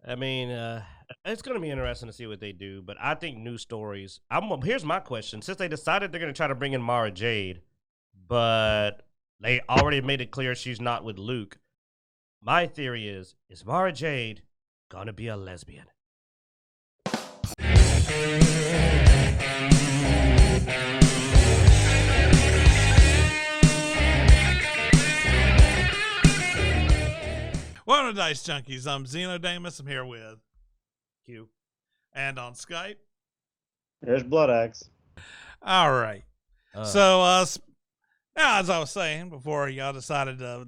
I mean, it's going to be interesting to see what they do, but I think new stories. Here's my question: since they decided they're going to try to bring in Mara Jade, but they already made it clear she's not with Luke, my theory is Mara Jade gonna be a lesbian? Welcome to Dicejunkies. I'm Xenodamus. I'm here with Q. and on Skype. There's Blood Axe. All right. So, now, as I was saying before, y'all decided to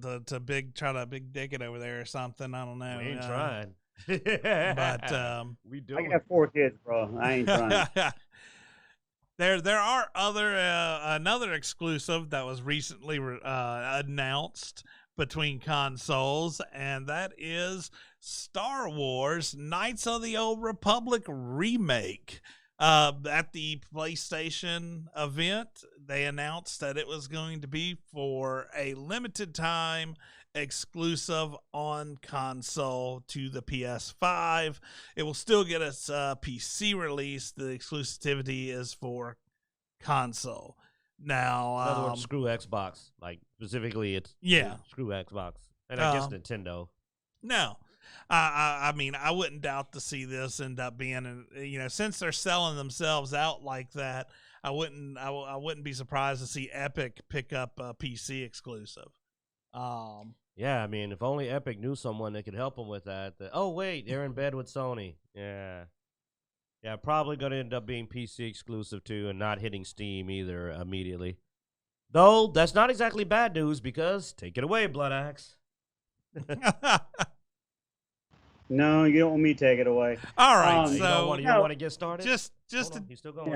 try to big dick it over there or something. I don't know. We ain't trying. But we do. I got 4 kids, bro. I ain't trying. There are another exclusive that was recently announced between consoles, and that is Star Wars Knights of the Old Republic Remake. At the PlayStation event, they announced that it was going to be for a limited time exclusive on console to the PS5. It will still get its PC release. The exclusivity is for console. Now, in other words, screw Xbox. Like specifically, it's screw Xbox, and I guess Nintendo. No, I mean, I wouldn't doubt to see this end up being, since they're selling themselves out like that. I wouldn't be surprised to see Epic pick up a PC exclusive. Yeah, I mean, if only Epic knew someone that could help them with that. Oh wait, they're in bed with Sony. Yeah, probably going to end up being PC exclusive too, and not hitting Steam either immediately. Though that's not exactly bad news, because take it away, Blood Axe. No, you don't want me to take it away. All right, you don't want to get started. Just he's still going.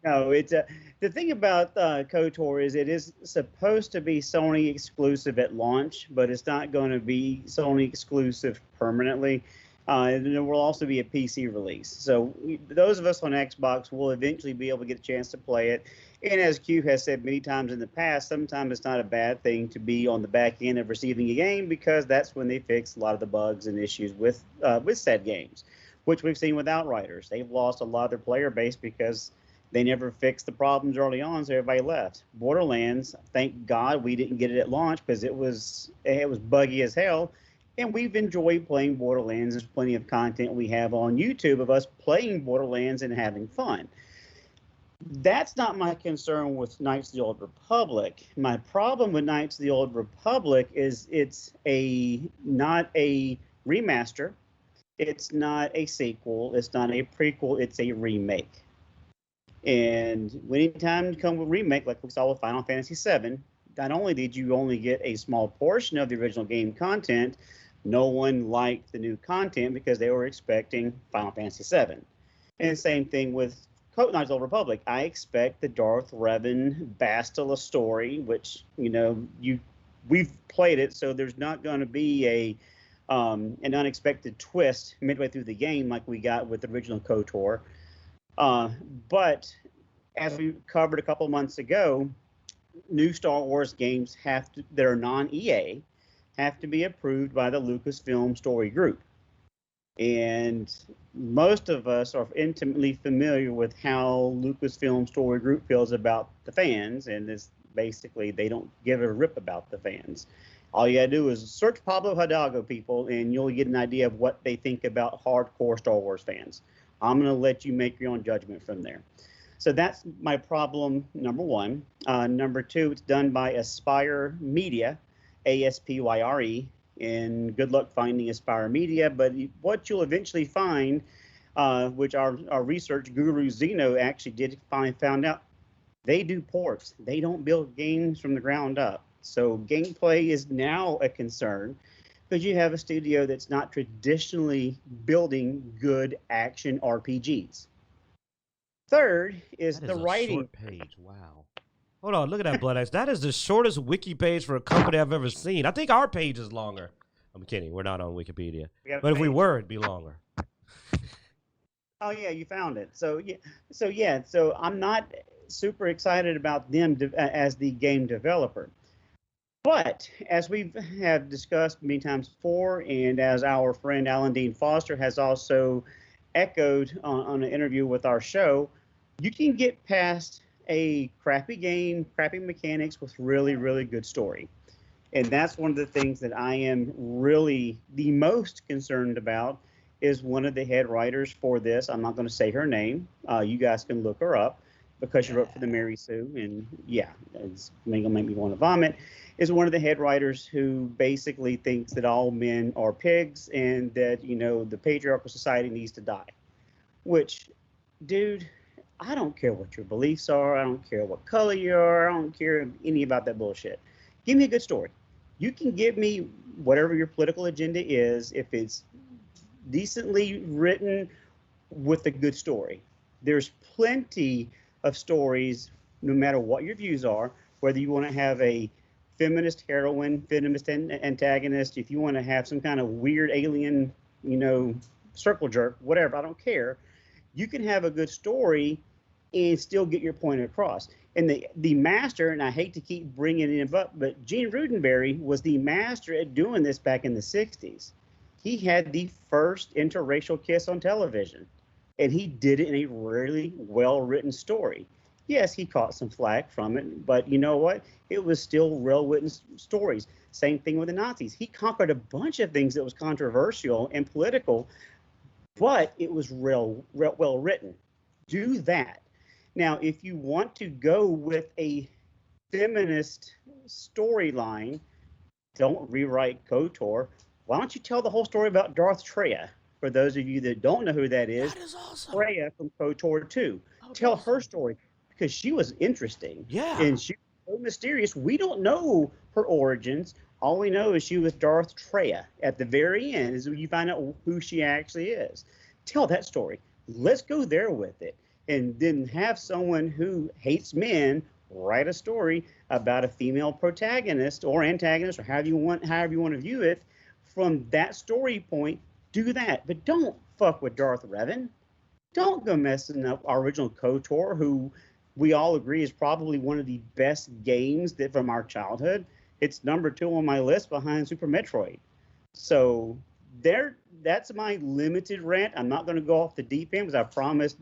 No, it's the thing about KOTOR is it is supposed to be Sony exclusive at launch, but it's not going to be Sony exclusive permanently. And there will also be a PC release. So those of us on Xbox will eventually be able to get a chance to play it. And as Q has said many times in the past, sometimes it's not a bad thing to be on the back end of receiving a game, because that's when they fix a lot of the bugs and issues with said games, which we've seen with Outriders. They've lost a lot of their player base because they never fixed the problems early on, so everybody left. Borderlands, thank God we didn't get it at launch, because it was buggy as hell. And we've enjoyed playing Borderlands. There's plenty of content we have on YouTube of us playing Borderlands and having fun. That's not my concern with Knights of the Old Republic. My problem with Knights of the Old Republic is it's not a remaster. It's not a sequel. It's not a prequel. It's a remake. And anytime you come with remake, like we saw with Final Fantasy VII, not only did you only get a small portion of the original game content, no one liked the new content because they were expecting Final Fantasy VII. And the same thing with Knights of the Old Republic. I expect the Darth Revan Bastila story, which, we've played it, so there's not going to be an unexpected twist midway through the game like we got with the original KOTOR. But as we covered a couple of months ago, new Star Wars games that are non-EA have to be approved by the Lucasfilm Story Group. And most of us are intimately familiar with how Lucasfilm Story Group feels about the fans, and it's basically they don't give a rip about the fans. All you gotta do is search Pablo Hidalgo, people, and you'll get an idea of what they think about hardcore Star Wars fans. I'm going to let you make your own judgment from there. So that's my problem, number one. Number two, it's done by Aspyr Media, Aspyre, and good luck finding Aspyr Media. But what you'll eventually find, which our research guru Zeno actually found out, they do ports. They don't build games from the ground up. So gameplay is now a concern, because you have a studio that's not traditionally building good action RPGs. Third is the writing. Short page. Wow. Hold on, look at that, Blood Axe. That is the shortest wiki page for a company I've ever seen. I think our page is longer. I'm kidding. We're not on Wikipedia. But if we were, it'd be longer. Oh yeah, you found it. So I'm not super excited about them as the game developer. But as we have discussed many times before, and as our friend Alan Dean Foster has also echoed on an interview with our show, you can get past a crappy game, crappy mechanics with really, really good story. And that's one of the things that I am really the most concerned about is one of the head writers for this. I'm not going to say her name. You guys can look her up because she wrote for the Mary Sue, and yeah, it's going to make me want to vomit. Is one of the head writers who basically thinks that all men are pigs and that the patriarchal society needs to die. Which, dude, I don't care what your beliefs are. I don't care what color you are. I don't care any about that bullshit. Give me a good story. You can give me whatever your political agenda is if it's decently written with a good story. There's plenty of stories, no matter what your views are, whether you want to have a feminist heroine, feminist antagonist, if you want to have some kind of weird alien, circle jerk, whatever, I don't care. You can have a good story and still get your point across. And the master, and I hate to keep bringing it up, but Gene Roddenberry was the master at doing this back in the 60s. He had the first interracial kiss on television, and he did it in a really well-written story. Yes, he caught some flack from it, but you know what? It was still well-written stories. Same thing with the Nazis. He conquered a bunch of things that was controversial and political, but it was real well written. Do that. Now, if you want to go with a feminist storyline, don't rewrite KOTOR. Why don't you tell the whole story about Darth Treya? For those of you that don't know who that is awesome. Treya from KOTOR 2. Tell her story because she was interesting. Yeah. And she was so mysterious. We don't know her origins. All we know is she was Darth Treya. At the very end is when you find out who she actually is. Tell that story. Let's go there with it. And then have someone who hates men write a story about a female protagonist or antagonist or however you want to view it from that story point. Do that, but don't fuck with Darth Revan. Don't go messing up our original KOTOR, who we all agree is probably one of the best games that from our childhood. It's number 2 on my list behind Super Metroid. So that's my limited rant. I'm not going to go off the deep end because I promised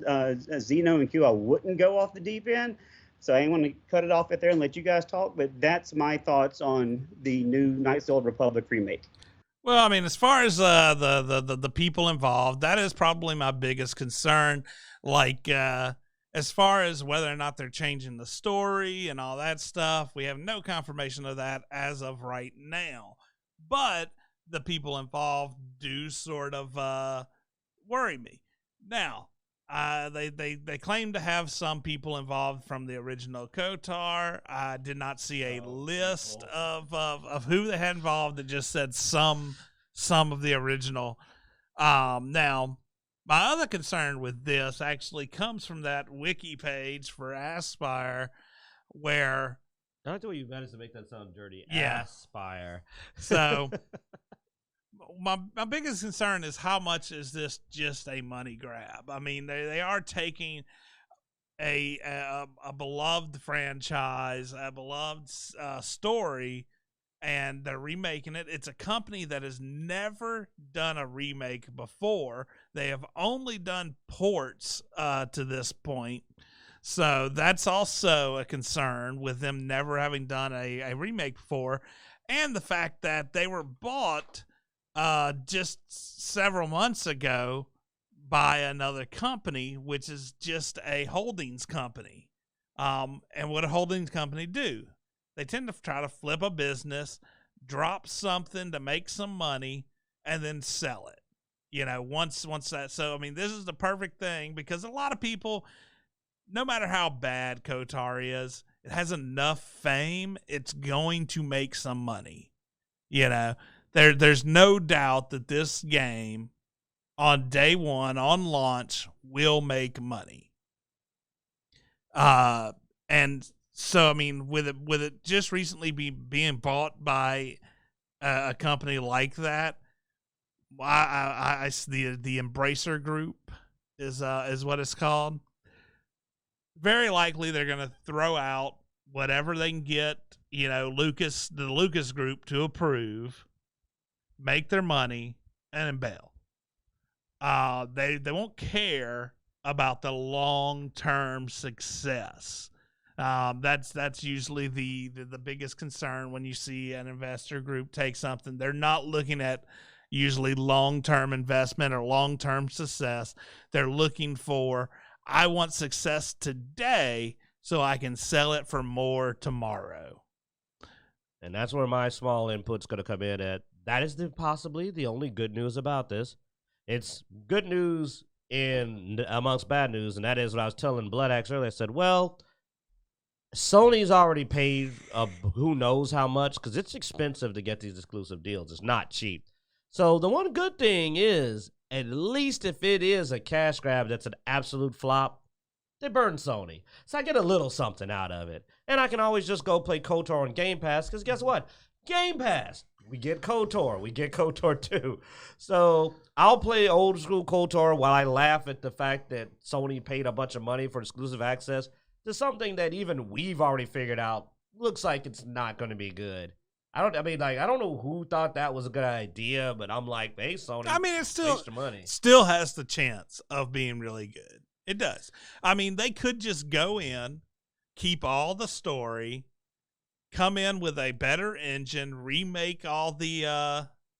Zeno and Q I wouldn't go off the deep end. So I want to cut it off at there and let you guys talk. But that's my thoughts on the new Knights of the Old Republic remake. Well, I mean, as far as the people involved, that is probably my biggest concern. Like, as far as whether or not they're changing the story and all that stuff, we have no confirmation of that as of right now. But the people involved do sort of worry me. Now, they claim to have some people involved from the original KOTOR. I did not see a list of who they had involved. It just said some of the original. Now, my other concern with this actually comes from that wiki page for Aspire, where Not the way you managed to make that sound dirty. Yeah. Aspire. so. My biggest concern is how much is this just a money grab? I mean, they are taking a beloved franchise, a beloved story, and they're remaking it. It's a company that has never done a remake before. They have only done ports to this point. So that's also a concern with them never having done a remake before. And the fact that they were bought just several months ago by another company, which is just a holdings company. And what a holdings company do? They tend to try to flip a business, drop something to make some money, and then sell it. Once that. So, I mean, this is the perfect thing because a lot of people, no matter how bad KOTOR is, it has enough fame, it's going to make some money. There's no doubt that this game on day one, on launch, will make money. And so, I mean, with it just recently being bought by a company like that, I the Embracer Group is what it's called. Very likely they're going to throw out whatever they can get the Lucas group to approve, make their money, and then bail. They won't care about the long-term success. That's usually the biggest concern when you see an investor group take something. They're not looking at usually long-term investment or long-term success. They're looking for, I want success today so I can sell it for more tomorrow. And that's where my small input's going to come in at. That is possibly the only good news about this. It's good news amongst bad news, and that is what I was telling Blood Axe earlier. I said, well, Sony's already paid who knows how much, because it's expensive to get these exclusive deals. It's not cheap. So the one good thing is, at least if it is a cash grab that's an absolute flop, they burn Sony. So I get a little something out of it. And I can always just go play KOTOR on Game Pass, because guess what? Game Pass. We get KOTOR. We get KOTOR 2. So I'll play old school KOTOR while I laugh at the fact that Sony paid a bunch of money for exclusive access to something that even we've already figured out looks like it's not going to be good. I don't know who thought that was a good idea, but I'm like, hey, Sony, it still has the chance of being really good. It does. They could just go in, keep all the story, come in with a better engine, remake all the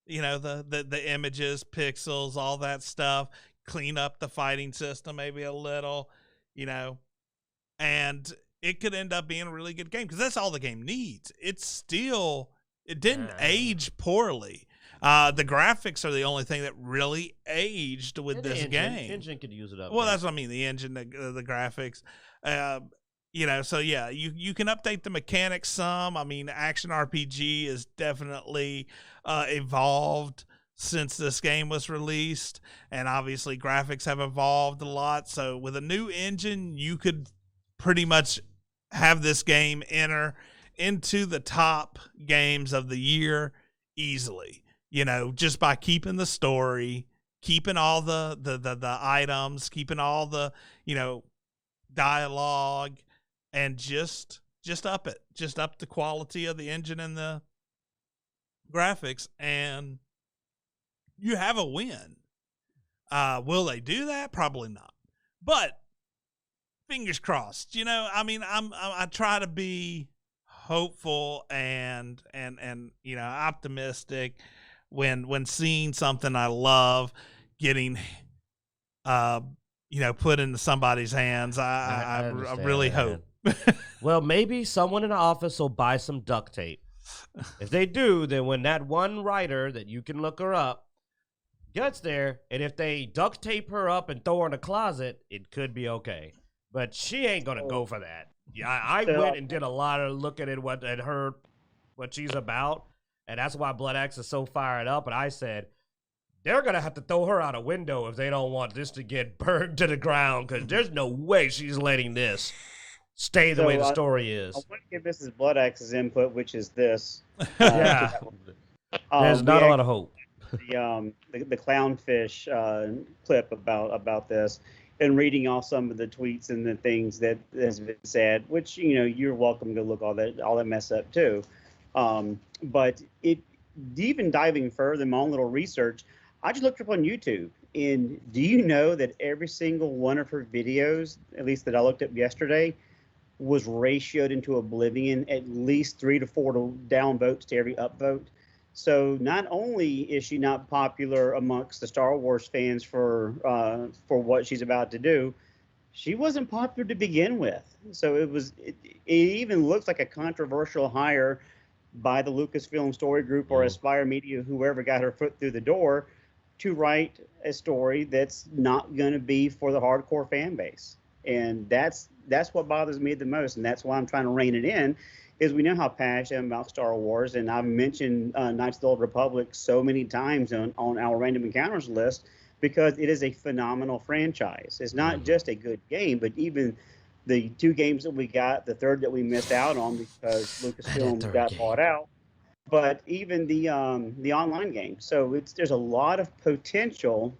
the images, pixels, all that stuff, clean up the fighting system maybe a little, and it could end up being a really good game, because that's all the game needs. It didn't age poorly. The graphics are the only thing that really aged with this game. The engine could use it up. Well, that's what I mean. The engine, the graphics. So yeah, you can update the mechanics some. Action RPG is definitely evolved since this game was released, and obviously graphics have evolved a lot. So with a new engine, you could pretty much have this game enter into the top games of the year easily. Just by keeping the story, keeping all the items, keeping all the dialogue, and just up it, just up the quality of the engine and the graphics, and you have a win. Will they do that? Probably not, but fingers crossed. I try to be hopeful and optimistic when seeing something I love getting put into somebody's hands. I really hope. Well, maybe someone in the office will buy some duct tape. If they do, then when that one writer that you can look her up gets there, and if they duct tape her up and throw her in a closet, it could be okay. But she ain't gonna go for that. Yeah, I went and did a lot of looking at what she's about, and that's why Blood Axe is so fired up. And I said, they're gonna have to throw her out a window if they don't want this to get burned to the ground, because there's no way she's letting this stay the way the story is. I want to give Mrs. Blood Axe's input, which is this. Yeah, there's not a lot of hope. The clownfish clip about this, and reading off some of the tweets and the things that has been said, which you're welcome to look all that mess up too. But even diving further in my own little research, I just looked up on YouTube, and do you know that every single one of her videos, at least that I looked up yesterday, was ratioed into oblivion, at least 3 to 4 down votes to every up vote. So not only is she not popular amongst the Star Wars fans for what she's about to do, she wasn't popular to begin with. So it even looks like a controversial hire by the Lucasfilm Story Group or Aspire Media, whoever got her foot through the door, to write a story that's not going to be for the hardcore fan base. And that's what bothers me the most, and that's why I'm trying to rein it in, is we know how passionate I am about Star Wars, and I've mentioned Knights of the Old Republic so many times on our Random Encounters list, because it is a phenomenal franchise. It's not just a good game, but even the 2 games that we got, the third that we missed out on because Lucasfilm got bought out, but even the online game. So there's a lot of potential.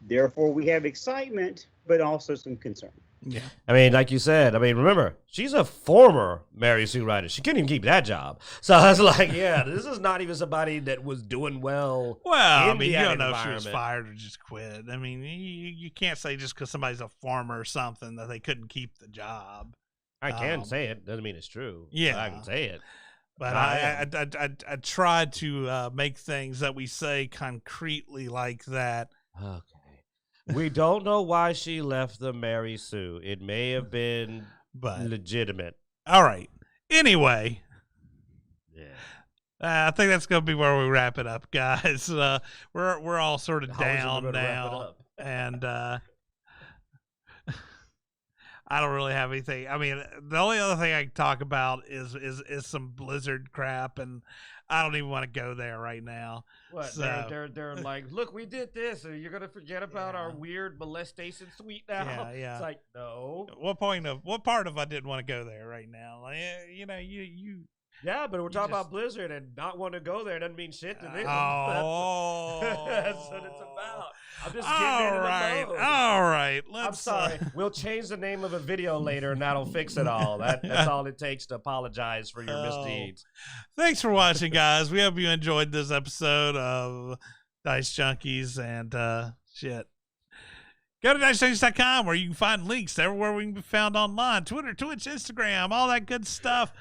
Therefore, we have excitement, but also some concern. Yeah. I mean, like you said, I mean, remember, she's a former Mary Sue writer. She couldn't even keep that job. So I was like, yeah, this is not even somebody that was doing well. Well, I in mean, the you don't know if she environment. was fired or just quit. I mean, you can't say just because somebody's a farmer or something that they couldn't keep the job. I can say it. Doesn't mean it's true. Yeah. But I can say it. But I tried to make things that we say concretely like that. Okay. We don't know why she left the Mary Sue. It may have been legitimate. All right. Anyway. Yeah. I think that's going to be where we wrap it up, guys. We're all sort of down now. And I don't really have anything. I mean, the only other thing I can talk about is some Blizzard crap, and I don't even want to go there right now. What? So, they're like, look, we did this, and you're gonna forget about our weird molestation suite now. Yeah. It's like, no. What part of I didn't want to go there right now? Like, you know, you. Yeah, but we're talking about Blizzard, and not wanting to go there doesn't mean shit to them. Oh, that's what it's about. I'm just all right. I'm sorry. We'll change the name of a video later, and that'll fix it all. That's all it takes to apologize for your misdeeds. Thanks for watching, guys. We hope you enjoyed this episode of Dicejunkies and shit. Go to Dicejunkies.com where you can find links everywhere we can be found online. Twitter, Twitch, Instagram, all that good stuff.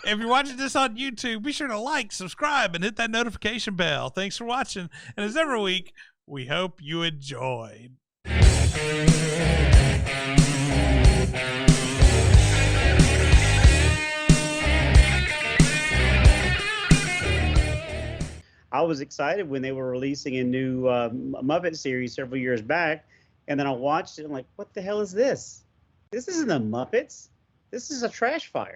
If you're watching this on YouTube, be sure to like, subscribe, and hit that notification bell. Thanks for watching. And as every week, we hope you enjoyed. I was excited when they were releasing a new Muppet series several years back, and then I watched it and I'm like, what the hell is this? This isn't the Muppets. This is a trash fire.